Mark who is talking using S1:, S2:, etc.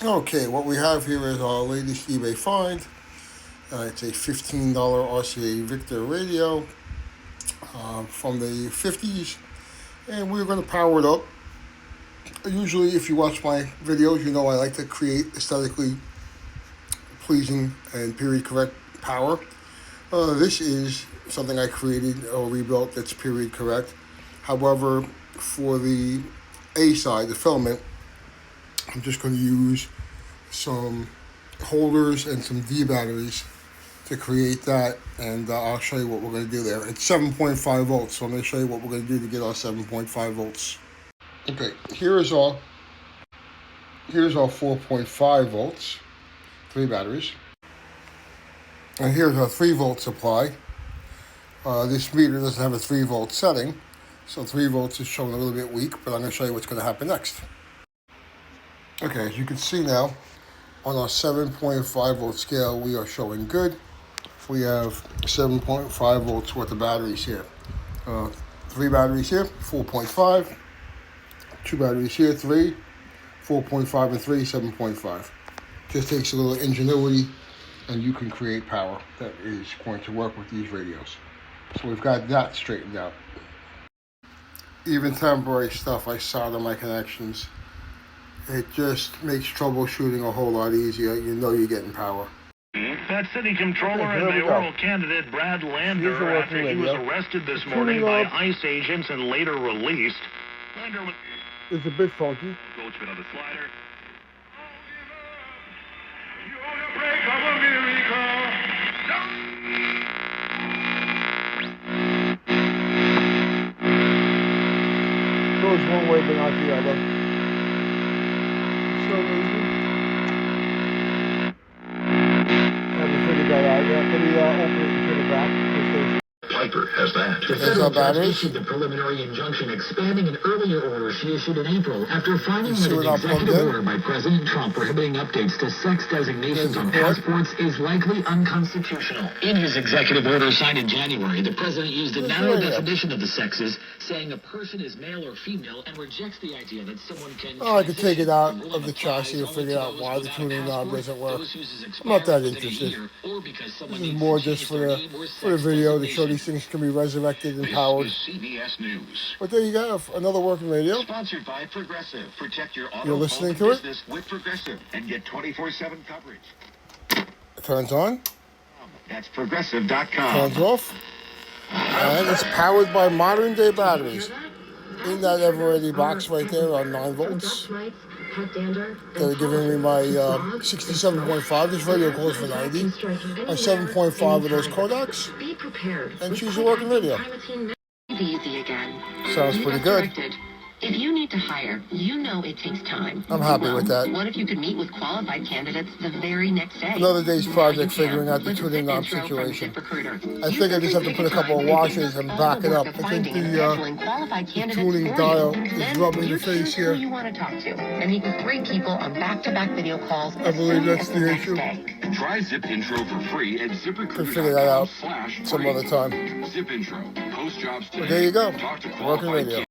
S1: Okay, what we have here is our latest eBay find. It's a $15 RCA Victor radio from the 50s, and we're going to power it up. Usually, if you watch my videos, you know I like to create aesthetically pleasing and period correct power. This is something I created or rebuilt that's period correct. However, for the A side, the filament, I'm just going to use some holders and some D batteries to create that, and I'll show you what we're going to do there. It's 7.5 volts, so I'm going to show you what we're going to do to get our 7.5 volts. Okay, here's our 4.5 volts, 3 batteries. And here's our 3 volt supply. This meter doesn't have a 3 volt setting, so 3 volts is showing a little bit weak, but I'm going to show you what's going to happen next. Okay, as you can see now, on our 7.5 volt scale, we are showing good. We have 7.5 volts worth of batteries here. 3 batteries here, 4.5. 2 batteries here, 3. 4.5 and 3, 7.5. Just takes a little ingenuity, and you can create power that is going to work with these radios. So we've got that straightened out. Even temporary stuff, I solder my connections. It just makes troubleshooting a whole lot easier. You know you're getting power.
S2: That city controller and mayoral candidate Brad Lander, after he was arrested this morning by ICE agents and later released. Lander was...
S1: It's a bit funky.
S2: Goldschmidt on the slider.
S1: Goes one way but not the other. So easy. Haven't figured that out yet. Let me open it and turn it back.
S3: Piper has that. The federal judge issued the preliminary injunction expanding an earlier order she issued in April after finding that an executive order by President Trump prohibiting updates to sex designations on passports is likely unconstitutional. In his executive order signed in January, the president used a narrow definition of the sexes, saying a person is male or female, and rejects the idea that someone can...
S1: I could take it out of the chassis and figure out why the tuning knob doesn't work. I'm not that interested. This is more just for the video to show these things can be resurrected and powered.
S3: CBS News.
S1: But there you go, another working radio.
S3: Sponsored by Progressive. Protect your auto
S1: You're listening to it?
S3: business with Progressive and get 24/7 coverage.
S1: It turns on.
S3: That's Progressive.com.
S1: Turns off. And it's powered by modern day batteries. In that ever-ready box right there on 9 volts. They're giving me my 67.5. This radio calls for 90. My 7.5 of those Kodaks. And choose your working radio.
S4: Easy again.
S1: Sounds pretty good.
S4: If you need to hire, you know it takes time.
S1: I'm happy with that.
S4: What if you could meet with qualified candidates the very next day?
S1: Another day's project figuring out the tuning knob situation. I think I just have to put a couple of washers and back it up. I think the tuning dial is rubbing the face here.
S4: You want to talk to, and meet with 3 people on back-to-back video calls.
S1: I believe that's the issue.
S5: Try Zip Intro for free at
S1: Could figure that out some other time.
S5: Zip Intro. Post jobs today.
S1: But there you go.
S5: Talk to
S1: Working
S5: qualified
S1: radio.